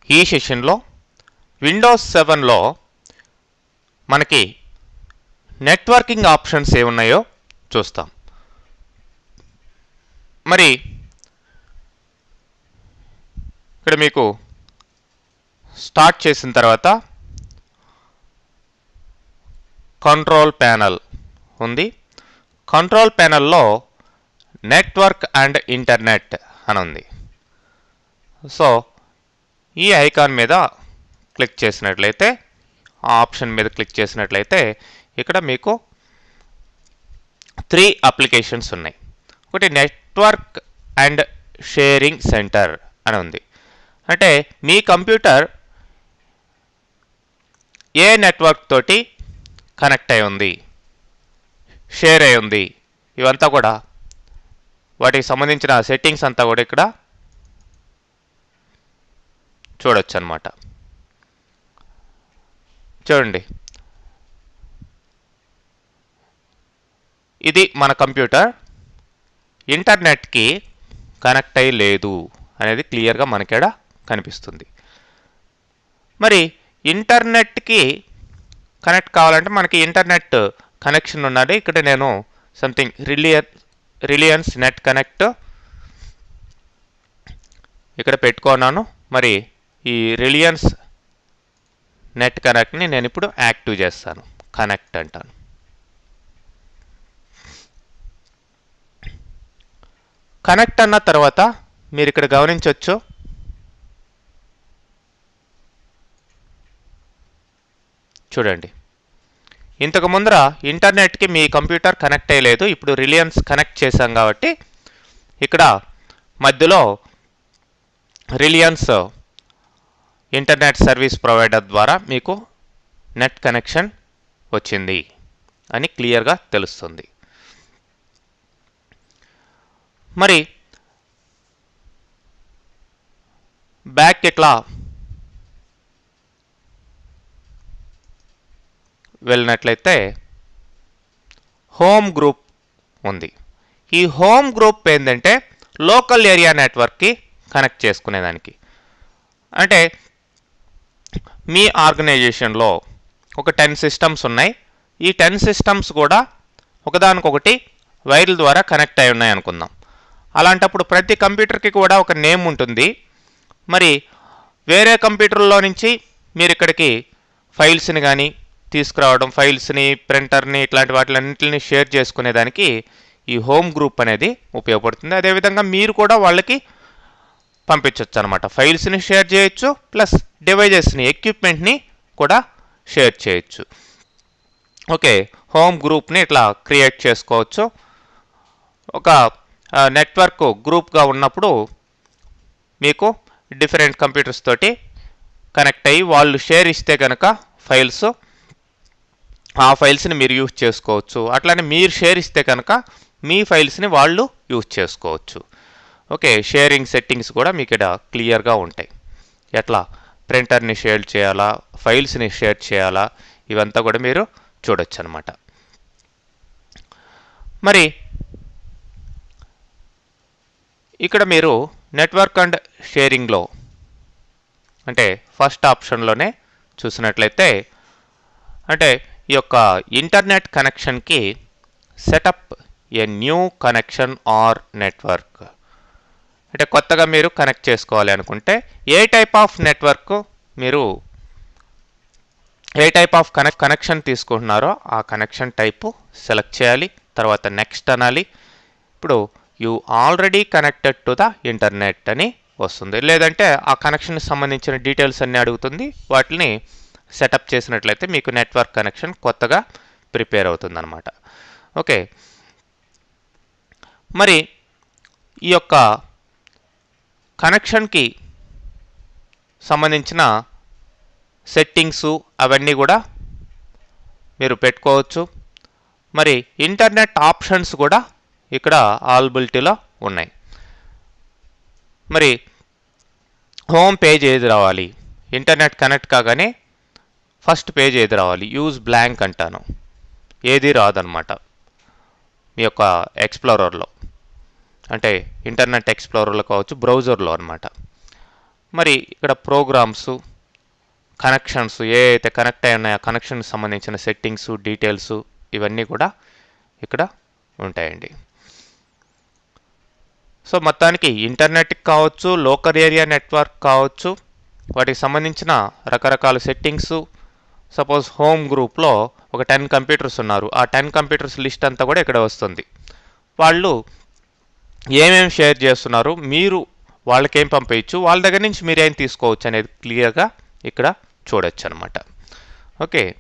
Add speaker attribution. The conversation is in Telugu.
Speaker 1: ఈ సెషన్లో విండోస్ 7లో మనకి నెట్వర్కింగ్ ఆప్షన్స్ ఏమున్నాయో చూస్తాం. మరి ఇక్కడ మీకు స్టార్ట్ చేసిన తర్వాత కంట్రోల్ ప్యానల్ ఉంది. కంట్రోల్ ప్యానల్లో నెట్వర్క్ అండ్ ఇంటర్నెట్ అని ఉంది. సో ఈ ఐకాన్ మీద క్లిక్ చేసినట్లయితే, ఆ ఆప్షన్ మీద క్లిక్ చేసినట్లయితే ఇక్కడ మీకు 3 అప్లికేషన్స్ ఉన్నాయి. ఒకటి నెట్వర్క్ అండ్ షేరింగ్ సెంటర్ అని ఉంది. అంటే మీ కంప్యూటర్ ఏ నెట్వర్క్ తోటి కనెక్ట్ అయి ఉంది, షేర్ అయి ఉంది, ఇవంతా కూడా వాటికి సంబంధించిన సెట్టింగ్స్ అంతా కూడా ఇక్కడ చూడొచ్చు అన్నమాట. చూడండి, ఇది మన కంప్యూటర్ ఇంటర్నెట్కి కనెక్ట్ అయ్యి లేదు అనేది క్లియర్గా మనకిక్కడ కనిపిస్తుంది. మరి ఇంటర్నెట్కి కనెక్ట్ కావాలంటే మనకి ఇంటర్నెట్ కనెక్షన్ ఉన్నది. ఇక్కడ నేను సంథింగ్ రిలయన్స్ నెట్ కనెక్ట్ ఇక్కడ పెట్టుకున్నాను. మరి ఈ రిలయన్స్ నెట్ కనెక్ట్ని నేను ఇప్పుడు యాక్టివ్ చేస్తాను. కనెక్ట్ అంటాను. కనెక్ట్ అన్న తర్వాత మీరు ఇక్కడ గమనించవచ్చు, చూడండి, ఇంతకు ముందర ఇంటర్నెట్కి మీ కంప్యూటర్ కనెక్ట్ అయ్యలేదు. ఇప్పుడు రిలయన్స్ కనెక్ట్ చేశాం కాబట్టి ఇక్కడ మధ్యలో రిలయన్స్ ఇంటర్నెట్ సర్వీస్ ప్రొవైడర్ ద్వారా మీకు నెట్ కనెక్షన్ వచ్చింది అని క్లియర్గా తెలుస్తుంది. మరి బ్యాక్ ఇట్లా వెళ్ళినట్లయితే హోమ్ గ్రూప్ ఉంది. ఈ హోమ్ గ్రూప్ ఏంటంటే లోకల్ ఏరియా నెట్వర్క్కి కనెక్ట్ చేసుకునేదానికి. అంటే మీ ఆర్గనైజేషన్లో ఒక 10 సిస్టమ్స్ ఉన్నాయి. ఈ 10 సిస్టమ్స్ కూడా ఒకదానికొకటి వైర్ల ద్వారా కనెక్ట్ అయి ఉన్నాయి అనుకుందాం. అలాంటప్పుడు ప్రతి కంప్యూటర్కి కూడా ఒక నేమ్ ఉంటుంది. మరి వేరే కంప్యూటర్లో నుంచి మీరు ఇక్కడికి ఫైల్స్ని కానీ తీసుకురావడం, ఫైల్స్ని, ప్రింటర్ని, ఇట్లాంటి వాటిలన్నింటిని షేర్ చేసుకునేదానికి ఈ హోమ్ గ్రూప్ అనేది ఉపయోగపడుతుంది. అదేవిధంగా మీరు కూడా వాళ్ళకి పంపించవచ్చు అనమాట. ఫైల్స్ని షేర్ చేయొచ్చు, ప్లస్ డివైజెస్ని, ఎక్విప్మెంట్ని కూడా షేర్ చేయొచ్చు. ఓకే, హోమ్ గ్రూప్ని ఇట్లా క్రియేట్ చేసుకోవచ్చు. ఒక నెట్వర్క్ గ్రూప్గా ఉన్నప్పుడు మీకు డిఫరెంట్ కంప్యూటర్స్ తోటి కనెక్ట్ అయ్యి వాళ్ళు షేర్ ఇస్తే కనుక ఫైల్స్, ఆ ఫైల్స్ని మీరు యూజ్ చేసుకోవచ్చు. అట్లానే మీరు షేర్ ఇస్తే కనుక మీ ఫైల్స్ని వాళ్ళు యూజ్ చేసుకోవచ్చు. ఓకే, షేరింగ్ సెట్టింగ్స్ కూడా మీకు ఇక్కడ క్లియర్గా ఉంటాయి. ఎట్లా ప్రింటర్ని షేర్ చేయాలా, ఫైల్స్ని షేర్ చేయాలా, ఇవంతా కూడా మీరు చూడొచ్చు అనమాట. మరి ఇక్కడ మీరు నెట్వర్క్ అండ్ షేరింగ్లో అంటే ఫస్ట్ ఆప్షన్లోనే చూసినట్లయితే, అంటే ఈ యొక్క ఇంటర్నెట్ కనెక్షన్కి setup a new connection or network, అంటే కొత్తగా మీరు కనెక్ట్ చేసుకోవాలి అనుకుంటే ఏ టైప్ ఆఫ్ నెట్వర్క్ మీరు ఏ టైప్ ఆఫ్ కనెక్షన్ తీసుకుంటున్నారో ఆ కనెక్షన్ టైపు సెలెక్ట్ చేయాలి. తర్వాత నెక్స్ట్ అనాలి. ఇప్పుడు you already connected to the internet అని వస్తుంది. లేదంటే ఆ కనెక్షన్కి సంబంధించిన డీటెయిల్స్ అన్నీ అడుగుతుంది. వాటిని సెటప్ చేసినట్లయితే మీకు నెట్వర్క్ కనెక్షన్ కొత్తగా ప్రిపేర్ అవుతుంది అనమాట. ఓకే, మరి ఈ యొక్క కనెక్షన్కి సంబంధించిన సెట్టింగ్స్ అవన్నీ కూడా మీరు పెట్టుకోవచ్చు. మరి ఇంటర్నెట్ ఆప్షన్స్ కూడా ఇక్కడ అవైలబిలిటీలో ఉన్నాయి. మరి హోమ్ పేజ్ ఏది రావాలి, ఇంటర్నెట్ కనెక్ట్ కాగానే ఫస్ట్ పేజ్ ఏది రావాలి, యూజ్ బ్లాంక్ అంటాను, ఏది రాదనమాట మీ యొక్క ఎక్స్ప్లోరర్లో, అంటే ఇంటర్నెట్ ఎక్స్ప్లోరర్లో కావచ్చు, బ్రౌజర్లో అనమాట. మరి ఇక్కడ ప్రోగ్రామ్స్, కనెక్షన్స్ ఏ అయితే కనెక్ట్ అయి ఉన్నాయో కనెక్షన్కి సంబంధించిన సెట్టింగ్స్, డీటెయిల్స్ ఇవన్నీ కూడా ఇక్కడ ఉంటాయండి. సో మొత్తానికి ఇంటర్నెట్కి కావచ్చు, లోకల్ ఏరియా నెట్వర్క్ కావచ్చు, వాటికి సంబంధించిన రకరకాల సెట్టింగ్స్. సపోజ్ హోమ్ గ్రూప్లో ఒక 10 కంప్యూటర్స్ ఉన్నారు, ఆ 10 కంప్యూటర్స్ లిస్ట్ అంతా కూడా ఇక్కడ వస్తుంది. వాళ్ళు ఏమేమి షేర్ చేస్తున్నారు, మీరు వాళ్ళకేం పంపేయచ్చు, వాళ్ళ దగ్గర నుంచి మీరేం తీసుకోవచ్చు అనేది క్లియర్గా ఇక్కడ చూడొచ్చు అనమాట. ఓకే.